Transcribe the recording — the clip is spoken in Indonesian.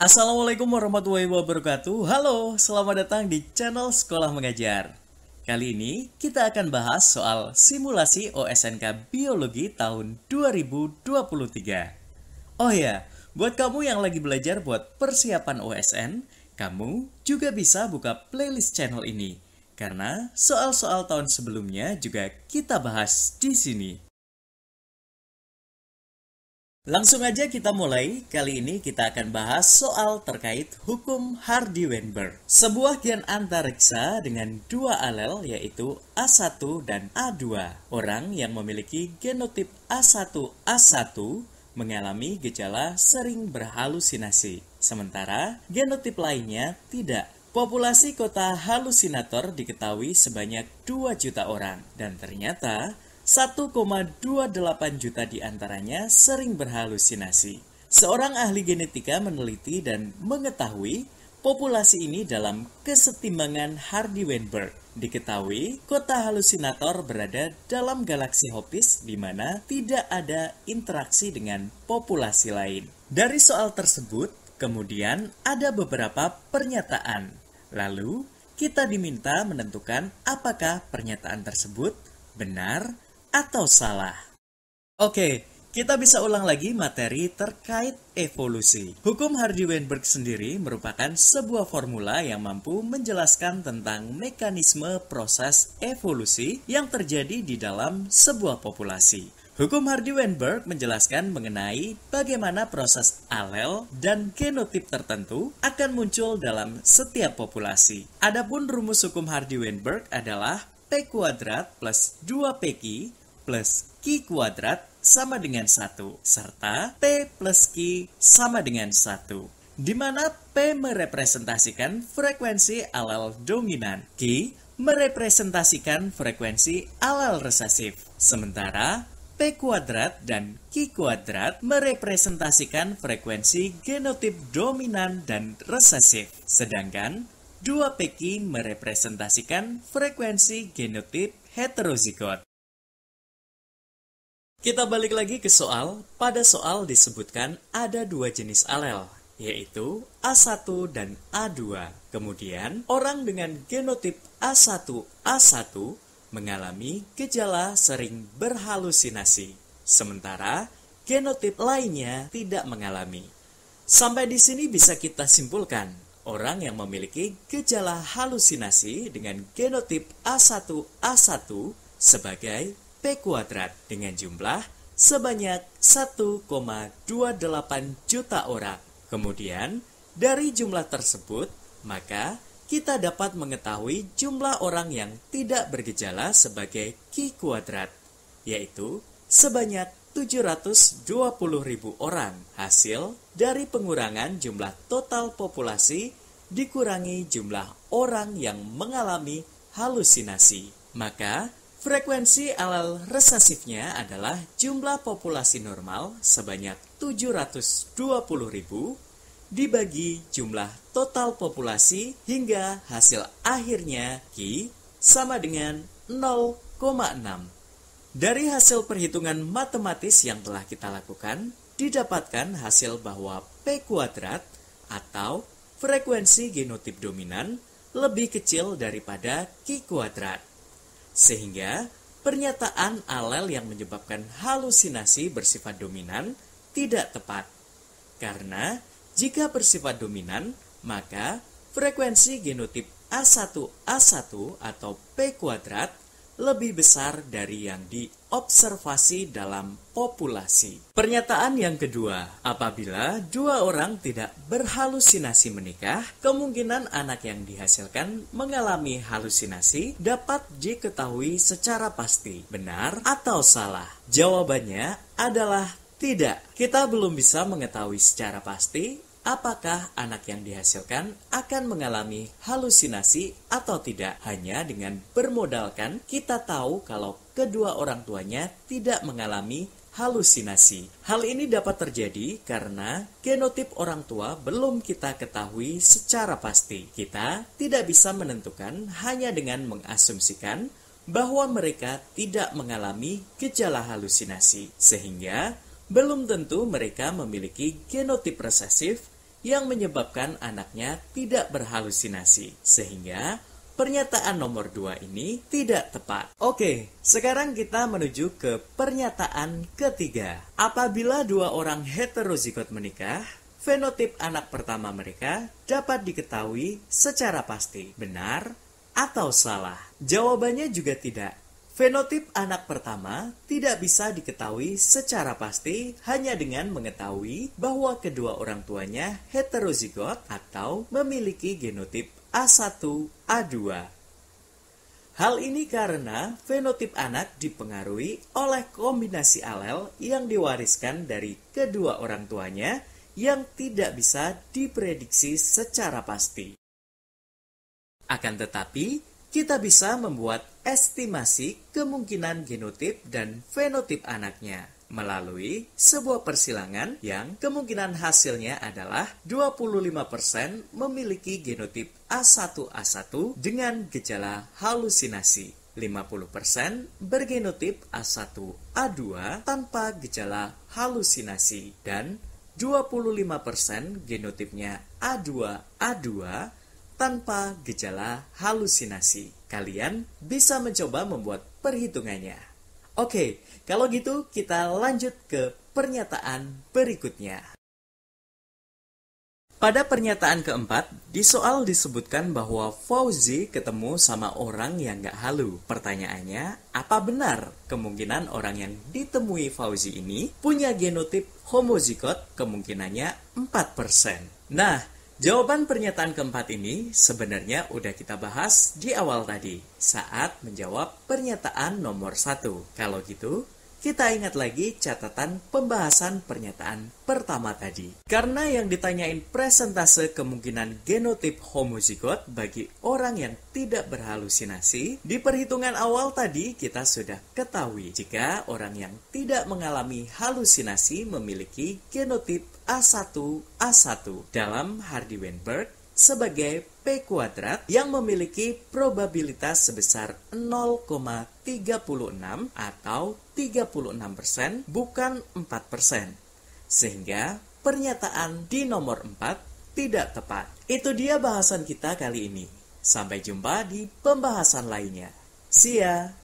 Assalamualaikum warahmatullahi wabarakatuh. Halo, selamat datang di channel Sekolah Mengajar. Kali ini kita akan bahas soal simulasi OSNK Biologi tahun 2023. Oh ya, buat kamu yang lagi belajar buat persiapan OSN, kamu juga bisa buka playlist channel ini. Karena soal-soal tahun sebelumnya juga kita bahas di sini. Langsung aja kita mulai. Kali ini kita akan bahas soal terkait hukum Hardy-Weinberg. Sebuah gen antariksa dengan dua alel yaitu A1 dan A2. Orang yang memiliki genotip A1A1 mengalami gejala sering berhalusinasi. Sementara genotip lainnya tidak. Populasi kota halusinator diketahui sebanyak 2 juta orang. Dan ternyata 1,28 juta diantaranya sering berhalusinasi. Seorang ahli genetika meneliti dan mengetahui populasi ini dalam kesetimbangan Hardy-Weinberg. Diketahui kota halusinator berada dalam galaksi Hopis di mana tidak ada interaksi dengan populasi lain. Dari soal tersebut, kemudian ada beberapa pernyataan. Lalu, kita diminta menentukan apakah pernyataan tersebut benar atau salah. Oke, kita bisa ulang lagi materi terkait evolusi. Hukum Hardy-Weinberg sendiri merupakan sebuah formula yang mampu menjelaskan tentang mekanisme proses evolusi yang terjadi di dalam sebuah populasi. Hukum Hardy-Weinberg menjelaskan mengenai bagaimana proses alel dan genotip tertentu akan muncul dalam setiap populasi. Adapun rumus hukum Hardy-Weinberg adalah P kuadrat plus 2PQ plus Q kuadrat sama dengan 1, serta P plus Q sama dengan 1. Di mana P merepresentasikan frekuensi alel dominan, Q merepresentasikan frekuensi alel resesif, sementara P kuadrat dan Q kuadrat merepresentasikan frekuensi genotip dominan dan resesif, sedangkan 2PQ merepresentasikan frekuensi genotip heterozigot. Kita balik lagi ke soal. Pada soal disebutkan ada dua jenis alel, yaitu A1 dan A2. Kemudian, orang dengan genotip A1A1 mengalami gejala sering berhalusinasi, sementara genotip lainnya tidak mengalami. Sampai di sini bisa kita simpulkan, orang yang memiliki gejala halusinasi dengan genotip A1A1 sebagai P kuadrat dengan jumlah sebanyak 1,28 juta orang. Kemudian, dari jumlah tersebut, maka kita dapat mengetahui jumlah orang yang tidak bergejala sebagai Q kuadrat, yaitu sebanyak 720.000 orang, hasil dari pengurangan jumlah total populasi dikurangi jumlah orang yang mengalami halusinasi. Maka, frekuensi alel resesifnya adalah jumlah populasi normal sebanyak 720.000 dibagi jumlah total populasi hingga hasil akhirnya Q sama dengan 0,6. Dari hasil perhitungan matematis yang telah kita lakukan, didapatkan hasil bahwa P kuadrat atau frekuensi genotip dominan lebih kecil daripada Q kuadrat. Sehingga pernyataan alel yang menyebabkan halusinasi bersifat dominan tidak tepat. Karena jika bersifat dominan, maka frekuensi genotip A1A1 atau P kuadrat lebih besar dari yang diobservasi dalam populasi. Pernyataan yang kedua, apabila dua orang tidak berhalusinasi menikah, kemungkinan anak yang dihasilkan mengalami halusinasi dapat diketahui secara pasti, benar atau salah. Jawabannya adalah tidak. Kita belum bisa mengetahui secara pasti apakah anak yang dihasilkan akan mengalami halusinasi atau tidak. Hanya dengan bermodalkan kita tahu kalau kedua orang tuanya tidak mengalami halusinasi. Hal ini dapat terjadi karena genotip orang tua belum kita ketahui secara pasti. Kita tidak bisa menentukan hanya dengan mengasumsikan bahwa mereka tidak mengalami gejala halusinasi, sehingga belum tentu mereka memiliki genotip resesif yang menyebabkan anaknya tidak berhalusinasi. Sehingga pernyataan nomor 2 ini tidak tepat. Oke, sekarang kita menuju ke pernyataan ketiga. Apabila dua orang heterozigot menikah, fenotip anak pertama mereka dapat diketahui secara pasti. Benar atau salah? Jawabannya juga tidak. Fenotip anak pertama tidak bisa diketahui secara pasti hanya dengan mengetahui bahwa kedua orang tuanya heterozigot atau memiliki genotip A1, A2. Hal ini karena fenotip anak dipengaruhi oleh kombinasi alel yang diwariskan dari kedua orang tuanya yang tidak bisa diprediksi secara pasti. Akan tetapi, kita bisa membuat estimasi kemungkinan genotip dan fenotip anaknya melalui sebuah persilangan yang kemungkinan hasilnya adalah 25% memiliki genotip A1A1 dengan gejala halusinasi, 50% bergenotip A1A2 tanpa gejala halusinasi, dan 25% genotipnya A2A2 tanpa gejala halusinasi. Kalian bisa mencoba membuat perhitungannya. Oke, kalau gitu kita lanjut ke pernyataan berikutnya. Pada pernyataan keempat, di soal disebutkan bahwa Fauzi ketemu sama orang yang gak halu. Pertanyaannya, apa benar kemungkinan orang yang ditemui Fauzi ini punya genotip homozigot? Kemungkinannya 4%. Nah, jawaban pernyataan keempat ini sebenarnya udah kita bahas di awal tadi saat menjawab pernyataan nomor 1. Kalau gitu, kita ingat lagi catatan pembahasan pernyataan pertama tadi. Karena yang ditanyain presentase kemungkinan genotip homozigot bagi orang yang tidak berhalusinasi, di perhitungan awal tadi kita sudah ketahui jika orang yang tidak mengalami halusinasi memiliki genotip A1A1 dalam Hardy-Weinberg sebagai P kuadrat yang memiliki probabilitas sebesar 0,36 atau 36%, bukan 4%. Sehingga pernyataan di nomor 4 tidak tepat. Itu dia bahasan kita kali ini. Sampai jumpa di pembahasan lainnya. See ya!